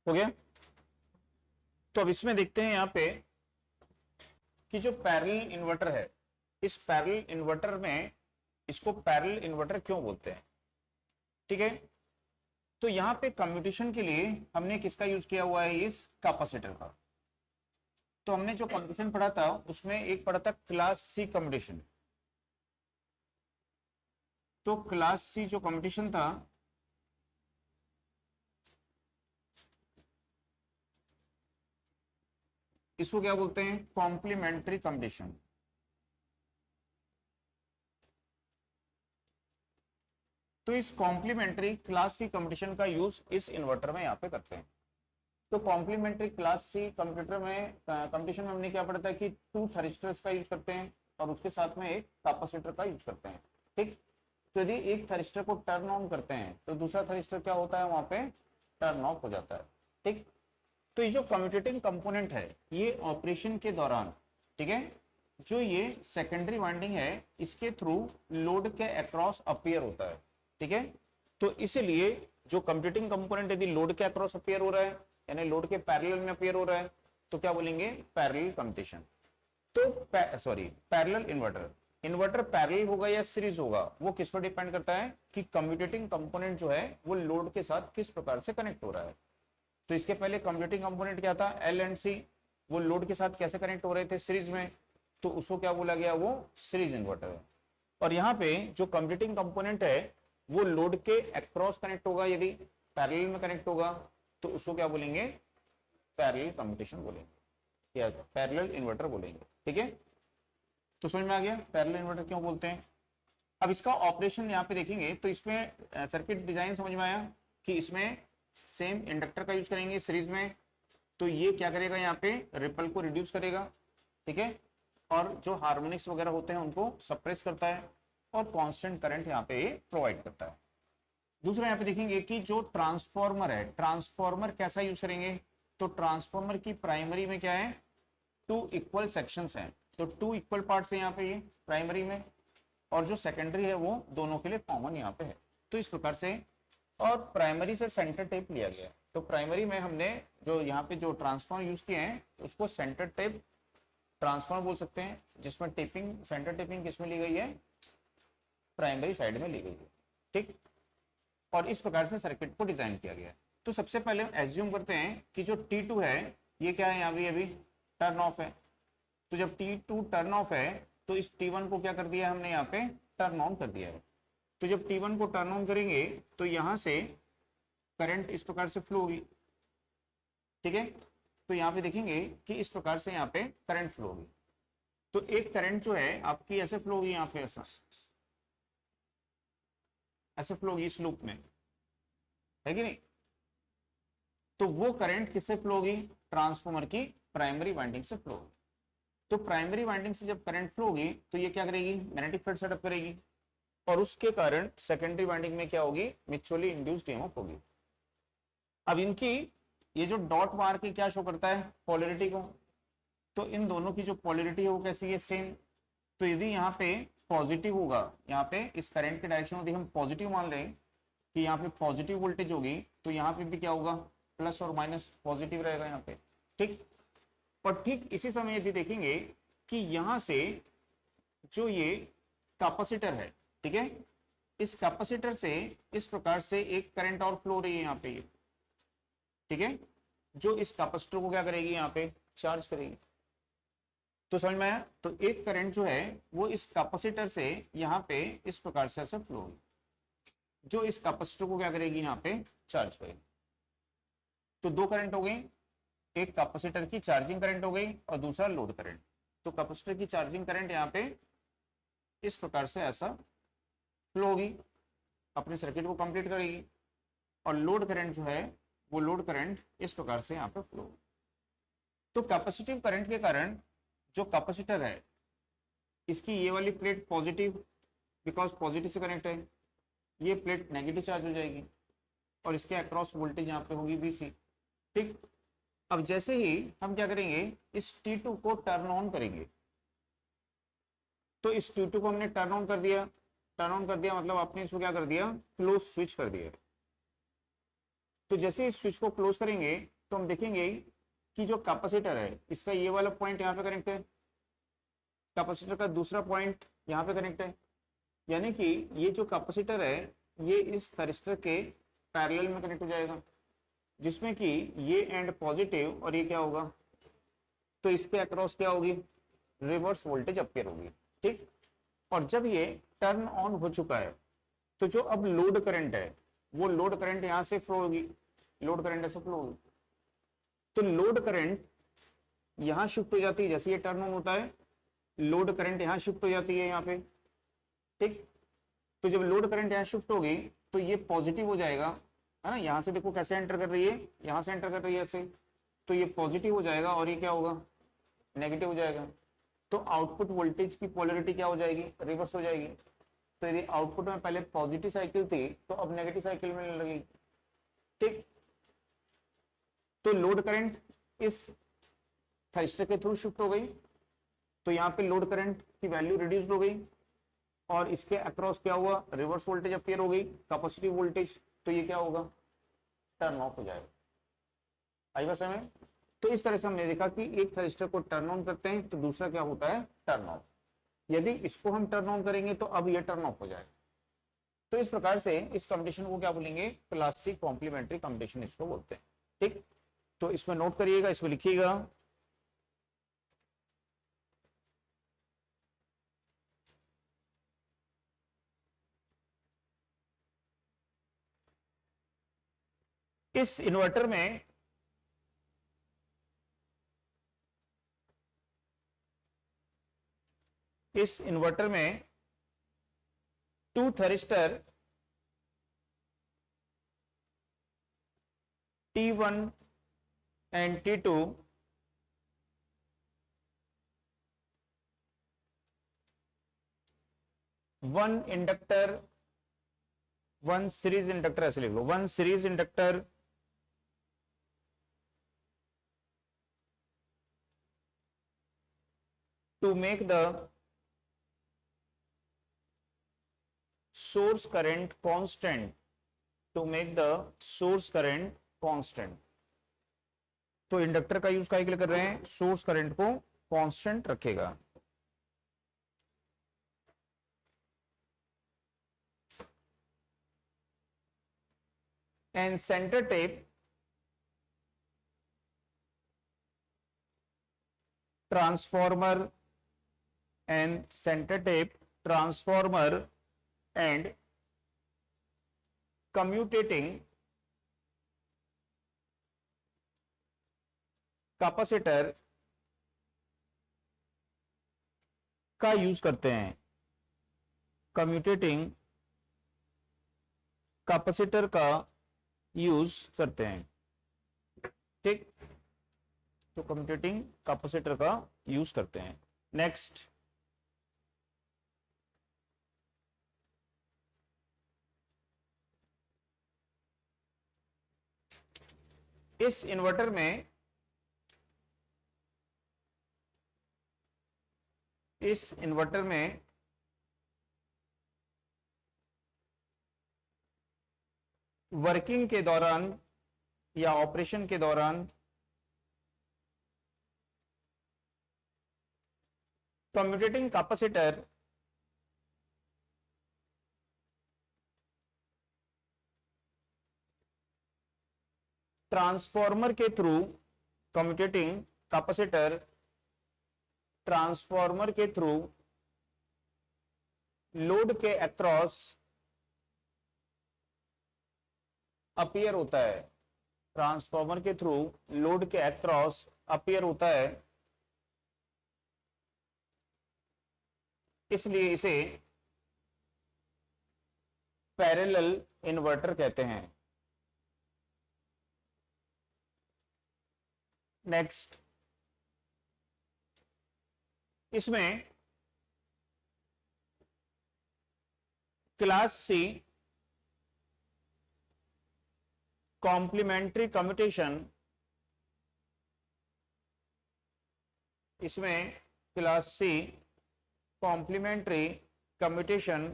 हो गया। तो अब इसमें देखते हैं यहाँ पे कि जो पैरेलल इन्वर्टर है, इस पैरेलल इन्वर्टर में इसको पैरेलल इन्वर्टर क्यों बोलते हैं। ठीक है, तो यहाँ पे कम्यूटेशन के लिए हमने किसका यूज किया हुआ है, इस कैपेसिटर का। तो हमने जो कम्यूटेशन पढ़ा था उसमें एक पढ़ा था क्लास सी कम्यूटेशन। तो क्लास सी जो कम्यूटेशन था इसको क्या बोलते हैं, कॉम्प्लीमेंट्री कम्यूटेशन। तो इस कॉम्प्लीमेंट्री क्लास सी कम्यूटेशन का यूज इस इन्वर्टर में यहाँ पे करते हैं। तो कॉम्प्लीमेंट्री क्लास सी कंप्यूटर में कंपटीशन में हमने क्या पढ़ा था कि 2 थरिस्टर्स का यूज करते हैं और उसके साथ में एक कैपेसिटर का यूज करते हैं। ठीक, तो यदि एक थरिस्टर को टर्न ऑन करते हैं तो दूसरा थरिस्टर क्या होता है, वहां पे टर्न ऑफ हो जाता है। ठीक, तो ये जो कम्यूटेटिंग कंपोनेंट है ये ऑपरेशन के दौरान, ठीक है, जो ये सेकेंडरी वाइंडिंग है इसके थ्रू लोड के अक्रॉस अपीयर होता है। ठीक है, तो इसीलिए जो कंप्यूटिंग कंपोनेंट यदि लोड के अक्रॉस अपीयर हो रहा है यानी लोड के पैरेलल में अपीयर हो रहा है तो क्या बोलेंगे, पैरेलल कंप्यूटेशन। तो sorry parallel inverter, inverter parallel होगा या सीरीज होगा वो किस पर डिपेंड करता है कि कम्यूटेटिंग कंपोनेंट जो है वो लोड के साथ किस प्रकार से कनेक्ट हो रहा है। तो इसके पहले कम्यूटेटिंग कंपोनेंट क्या था, एल एंड सी, वो लोड के साथ कैसे कनेक्ट हो रहे थे, सीरीज में, तो उसको क्या बोला गया, वो सीरीज इन्वर्टर है। और यहाँ पे जो कम्यूटेटिंग कंपोनेंट है वो लोड के अक्रॉस कनेक्ट होगा, यदि पैरेलल में कनेक्ट होगा तो उसको क्या बोलेंगे, पैरेलल कम्यूटेशन बोलेंगे या पैरेलल इन्वर्टर बोलेंगे। ठीक है, तो समझ में आ गया पैरेलल इन्वर्टर क्यों बोलते हैं। अब इसका ऑपरेशन यहाँ पे देखेंगे तो इसमें सर्किट डिजाइन समझ में आया कि इसमें सेम इंडक्टर का यूज करेंगे सीरीज में, तो ये क्या करेगा, यहाँ पे रिपल को रिड्यूस करेगा। ठीक है, और जो हार्मोनिक्स वगैरह होते हैं उनको सप्रेस करता है और कांस्टेंट करंट यहाँ पे प्रोवाइड करता है। दूसरा यहाँ पे देखेंगे कि जो ट्रांसफॉर्मर है, ट्रांसफॉर्मर कैसा यूज करेंगे, तो ट्रांसफॉर्मर की प्राइमरी में क्या है, 2 इक्वल सेक्शंस हैं, तो 2 इक्वल पार्ट्स है यहाँ पे ये प्राइमरी में, और जो सेकेंडरी है वो दोनों के लिए कॉमन यहाँ पे है। तो इस प्रकार से, और प्राइमरी से सेंटर टेप लिया गया, तो प्राइमरी में हमने जो यहाँ पे जो ट्रांसफॉर्मर यूज किए हैं उसको सेंटर टेप ट्रांसफॉर्मर बोल सकते हैं, जिसमें टेपिंग, सेंटर टेपिंग किसमें ली गई है, प्राइमरी साइड में ली गई है। ठीक। और इस प्रकार से सर्किट को डिजाइन किया गया है। तो सबसे पहले एज्यूम करते हैं कि जो T2 है ये क्या है, यहाँ भी अभी टर्न ऑफ है। तो जब T2 टर्न ऑफ है तो इस T1 को क्या कर दिया हमने, यहाँ पे टर्न ऑन कर दिया है। तो जब T1 को टर्न ऑन करेंगे तो यहां से करंट इस प्रकार से फ्लो होगी, ठीक है। तो यहाँ पे देखेंगे कि इस प्रकार से यहाँ पे करंट फ्लो होगी। तो एक करंट जो है आपकी ऐसे फ्लो होगी, यहाँ पे ऐसा ऐसे फ्लो होगी इस लूप में, है कि नहीं। तो वो करंट किससे फ्लो होगी, ट्रांसफॉर्मर की प्राइमरी वाइंडिंग से फ्लो होगी। तो प्राइमरी वाइंडिंग से जब करंट फ्लो होगी तो ये क्या करेगी, मैग्नेटिक फील्ड सेटअप करेगी, और उसके कारण सेकेंडरी वाइंडिंग में क्या होगी, म्यूचुअली इंड्यूस्ड ईएमएफ होगी। अब इनकी ये जो डॉट मार के क्या शो करता है, पोलैरिटी को। तो इन दोनों की जो पोलैरिटी है वो कैसी है, सेम। तो यदि यहाँ पे पॉजिटिव होगा, यहाँ पे इस करंट के डायरेक्शन यदि हम पॉजिटिव मान लें कि यहाँ पे पॉजिटिव वोल्टेज होगी, तो यहाँ पे भी क्या होगा, प्लस और माइनस पॉजिटिव रहेगा यहाँ पे, ठीक। और ठीक इसी समय यदि देखेंगे कि यहाँ से जो ये कैपेसिटर है, ठीक है, इस कैपेसिटर से इस प्रकार से एक करंट और फ्लो हो रही है यहाँ पे ये, ठीक है, जो इस कैपेसिटर को क्या करेगी, यहाँ पे चार्ज करेगी। तो समझ में आया। तो एक करंट जो है वो इस कैपेसिटर से यहाँ पे इस प्रकार से ऐसे फ्लो होगी, जो इस कैपेसिटर को क्या करेगी, यहाँ पे चार्ज करेगी। तो दो करंट हो गई, एक कैपेसिटर की चार्जिंग करंट हो गई और दूसरा लोड करंट। तो कैपेसिटर की चार्जिंग करंट यहाँ पे इस प्रकार से ऐसा फ्लो होगी, अपने सर्किट को कंप्लीट करेगी, और लोड करंट जो है वो लोड करंट इस प्रकार से यहाँ पे फ्लो होगी। तो कैपेसिटिव करंट के कारण जो कैपेसिटर है इसकी ये वाली प्लेट पॉजिटिव, बिकॉज पॉजिटिव से कनेक्ट है, ये प्लेट नेगेटिव चार्ज हो जाएगी, और इसके अक्रॉस वोल्टेज यहाँ पे होगी VC, ठीक। अब जैसे ही हम क्या करेंगे, इस T2 को टर्न ऑन करेंगे, तो इस T2 को हमने टर्न ऑन कर दिया, टर्न ऑन कर दिया मतलब आपने इसको क्या कर दिया, क्लोज स्विच कर दिया। तो जैसे इस स्विच को क्लोज करेंगे तो हम देखेंगे कि जो कैपेसिटर है इसका ये वाला पॉइंट यहाँ पे कनेक्ट है, कैपेसिटर का दूसरा पॉइंट यहाँ पे कनेक्ट है, यानी कि ये जो कैपेसिटर है ये इस थरिस्टर के पैरेलल में कनेक्ट हो जाएगा, जिसमें कि ये एंड पॉजिटिव और ये क्या होगा, तो इसके अक्रॉस क्या होगी, रिवर्स वोल्टेज अपेयर होगी, ठीक। और जब ये टर्न ऑन हो चुका है तो जो अब लोड करंट है वो लोड करंट यहाँ से फ्लो होगी, लोड करंट ऐसे फ्लो होगी। तो लोड करंट यहाँ शिफ्ट हो जाती है, जैसे ये टर्न ऑन होता है लोड करंट यहाँ शिफ्ट हो जाती है यहाँ पे, ठीक। तो जब लोड करंट यहाँ शिफ्ट होगी तो ये पॉजिटिव हो जाएगा, है ना। यहाँ से देखो कैसे एंटर कर रही है, यहाँ से एंटर कर रही है ऐसे, तो ये पॉजिटिव हो जाएगा और ये क्या होगा, नेगेटिव हो जाएगा। तो आउटपुट वोल्टेज की पोलैरिटी क्या हो जाएगी, रिवर्स हो जाएगी। तो यदि आउटपुट में पहले पॉजिटिव साइकिल थी तो अब नेगेटिव साइकिल मिलने लगेगी, ठीक। तो लोड करंट इस थरिस्टर के थ्रू शिफ्ट हो गई, तो यहाँ पे लोड करंट की वैल्यू रिड्यूस्ड हो गई, और इसके अक्रॉस क्या हुआ, रिवर्स वोल्टेज अपीयर हो गई, कैपेसिटिव वोल्टेज। तो ये क्या होगा, टर्न ऑफ हो जाएगा। आई बात समझ। तो इस तरह से हमने देखा कि एक थरिस्टर को टर्न ऑन करते हैं तो दूसरा क्या होता है, टर्न ऑफ। यदि इसको हम टर्न ऑन करेंगे तो अब ये टर्न ऑफ हो जाएगा। तो इस प्रकार से इस कंडीशन को क्या बोलेंगे, क्लासिक कॉम्प्लीमेंट्री कंडीशन इसको बोलते हैं, ठीक। तो इसमें नोट करिएगा, इसमें लिखिएगा इस इन्वर्टर में two thyristor T1 and T2 one inductor, one series inductor, ऐसे लिख लो, one series inductor to make the source current constant, to make the source current constant। तो इंडक्टर का यूज क्या के लिए कर रहे हैं, सोर्स करंट को कांस्टेंट रखेगा। And centre tap transformer and center tape transformer and commutating capacitor का यूज करते हैं, कम्यूटेटिंग कैपेसिटर का यूज करते हैं। ठीक, तो कम्यूटेटिंग कैपेसिटर का यूज करते हैं। नेक्स्ट, इस इन्वर्टर में वर्किंग के दौरान या ऑपरेशन के दौरान कम्यूटेटिंग कैपेसिटर ट्रांसफॉर्मर के थ्रू, कम्यूटेटिंग कैपेसिटर ट्रांसफॉर्मर के थ्रू लोड के अक्रॉस अपीयर होता है, ट्रांसफॉर्मर के थ्रू लोड के अक्रॉस अपीयर होता है, इसलिए इसे पैरेलल इन्वर्टर कहते हैं। नेक्स्ट, इसमें क्लास सी कॉम्प्लीमेंट्री कम्यूटेशन, इसमें क्लास सी कॉम्प्लीमेंट्री कम्यूटेशन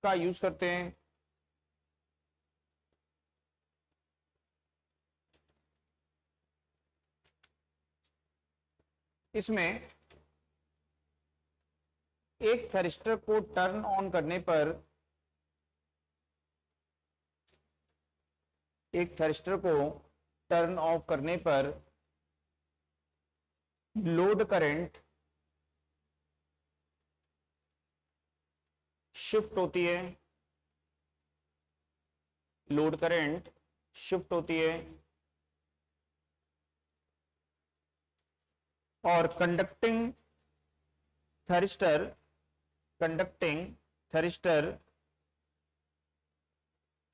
का यूज करते हैं। इसमें एक थरिस्टर को टर्न ऑन करने पर, एक थरिस्टर को टर्न ऑफ करने पर लोड करंट शिफ्ट होती है, लोड करंट शिफ्ट होती है और कंडक्टिंग थरिस्टर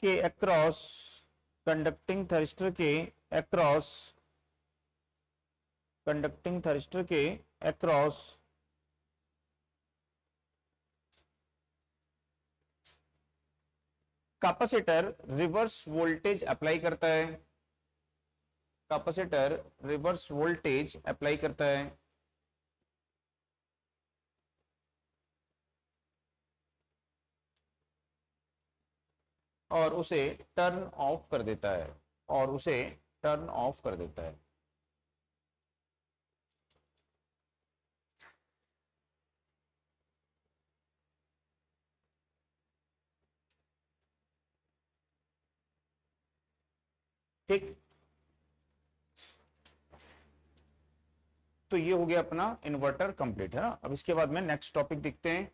के अक्रॉस, कंडक्टिंग थरिस्टर के across capacitor reverse voltage apply करता है, कैपेसिटर रिवर्स वोल्टेज अप्लाई करता है और उसे टर्न ऑफ कर देता है, ठीक। तो ये हो गया अपना इन्वर्टर कंप्लीट, है ना। अब इसके बाद में नेक्स्ट टॉपिक देखते हैं।